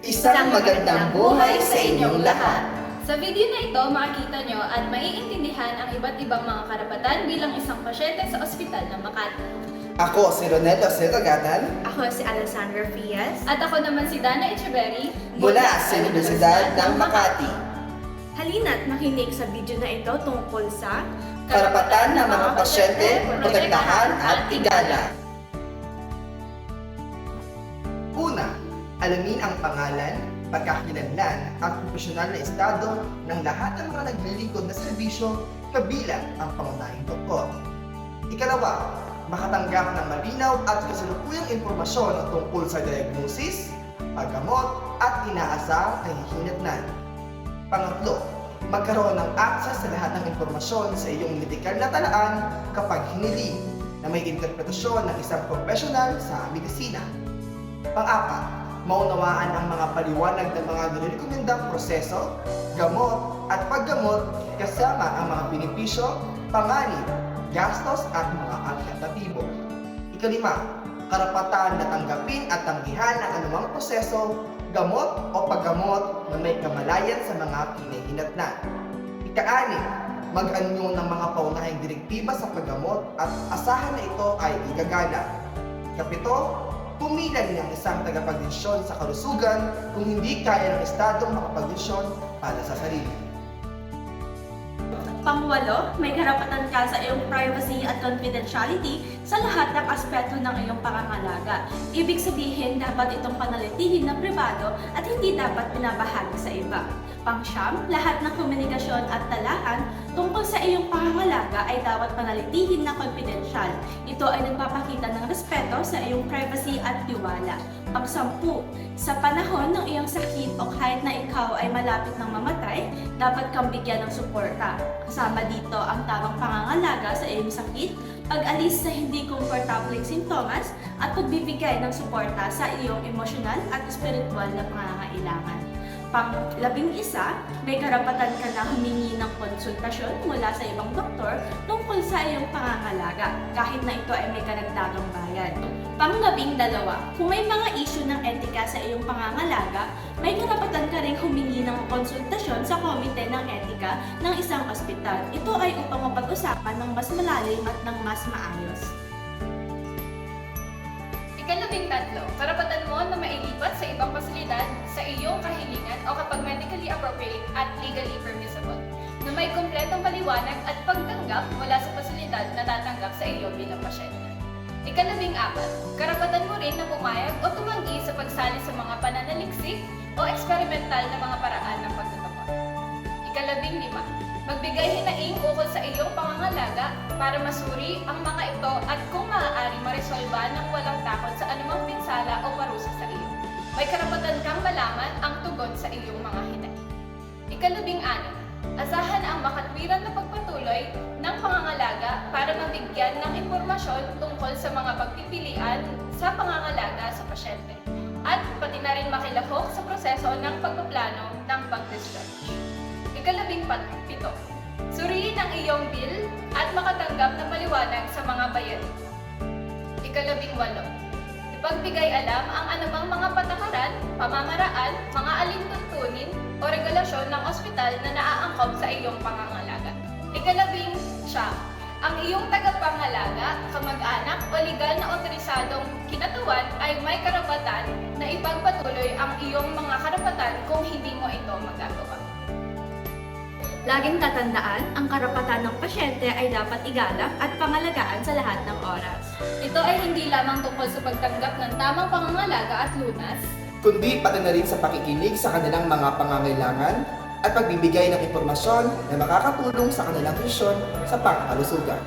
Isang magandang buhay sa inyong lahat. Sa video na ito, makikita nyo at maiintindihan ang iba't ibang mga karapatan bilang isang pasyente sa ospital ng Makati. Ako si Roneta Setagatan Ako si Alessandra Frias. At ako naman si Dana Echeverry mula sa Universidad ng Makati. Halina't makinig sa video na ito tungkol sa Karapatan ng mga pasyente, protektahan at igalang. Una, alamin ang pangalan, pagkakakilanlan at profesional na estado ng lahat ng mga naglilingkod na serbisyo kabilang ang pangunahing doktor. Ikalawa, makatanggap ng malinaw at kasalukuyang impormasyon tungkol sa diagnosis, paggamot at inaasahang kahihinatnan. Pangatlo, magkaroon ng access sa lahat ng impormasyon sa iyong medikal na talaan kapag hiniling na may interpretasyon ng isang profesional sa medisina. Pang-apat, maunawaan ang mga paliwanag ng mga nirekomendang proseso, gamot at paggamot kasama ang mga benepisyo, panganib, gastos at mga alternatibo. Ikalima, karapatan na tanggapin at tanggihan ang anumang proseso, gamot o paggamot na may kamalayan sa mga kinahinatnan. Ika-anim, mag-anyo ng mga paunahing direktiba sa paggamot at asahan na ito ay igagalang. Ikapito, pumilan ng isang tagapagdesisyon sa kalusugan kung hindi kaya ng estadong makapagdesisyon para sa sarili. Pangwalo, may karapatan ka sa iyong privacy at confidentiality sa lahat ng aspeto ng iyong pangangalaga. Ibig sabihin, dapat itong panalitihin na pribado at hindi dapat pinabahagi sa iba. Pangsyam, lahat ng komunikasyon at talaan tungkol sa iyong pangangalaga ay dapat panalitihin na confidential. Ito ay nagpapakita ng respeto sa iyong privacy at tiwala. Pangsampu, sa panahon ng iyong sakit o kahit na ikaw ay malapit ng mamatay, dapat kang bigyan ng suporta. Kasama dito ang tamang pangangalaga sa iyong sakit, pag-alis sa hindi komportableng sintomas, at pagbibigay ng suporta sa iyong emosyonal at spiritual na pangangailangan. Pang-11, may karapatan ka na humingi ng konsultasyon mula sa ibang doktor tungkol sa iyong pangangalaga, kahit na ito ay may karagdagang bayad. Pang-12, kung may mga issue ng etika sa iyong pangangalaga, may karapatan ka ring humingi ng konsultasyon sa komite ng etika ng isang ospital. Ito ay upang mapag-usapan ng mas malalim at ng mas maayos. Ika-13, karapatan mo na mailipat sa ibang pasilidad sa iyong kahilingan o kapag medically appropriate at legally permissible, na may kumpletong paliwanag at pagtanggap mula sa pasilidad na tatanggap sa iyo bilang pasyente. Ika-14, karapatan mo rin na pumayag o tumanggi sa pagsali sa mga pananaliksik o eksperimental na mga paraan ng pagtatamot. Ika-15, magbigay hinaing ukol sa iyong pangangalaga para masuri ang mga ito at kung maaari maresolba ng walang takot sa anumang pinsala o parusa sa iyo. May karapatan kang malaman ang tugon sa iyong mga hinaing. Ika-16, asahan ang makatwiran na pagpatuloy ng pangangalaga para mabigyan ng impormasyon tungkol sa mga pagpipilian sa pangangalaga sa pasyente at pati na rin makilahok sa proseso ng pagpaplano ng pag-discharge. Ika-17, suriin ang iyong bill at makatanggap ng paliwanag sa mga bayad. Ika-18, ipagbigay alam ang anumang mga patakaran, pamamaraan, mga alintuntunin o regulasyon ng ospital na naaangkop sa iyong pangangalaga. Ika-19, ang iyong tagapangalaga, kamag-anak o legal na otorisadong kinatawan ay may karapatan na ipagpatuloy ang iyong mga karapatan kung hindi mo ito magagawa. Laging tatandaan, ang karapatan ng pasyente ay dapat igalang at pangalagaan sa lahat ng oras. Ito ay hindi lamang tungkol sa pagtanggap ng tamang pangangalaga at lunas, Kundi pati na rin sa pakikinig sa kanilang mga pangangailangan at pagbibigay ng impormasyon na makakatulong sa kanilang misyon sa pangkalusugan.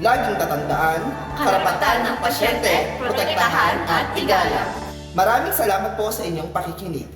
Laging tatandaan, Karapatan ng pasyente, protektahan at igalang. Maraming salamat po sa inyong pakikinig.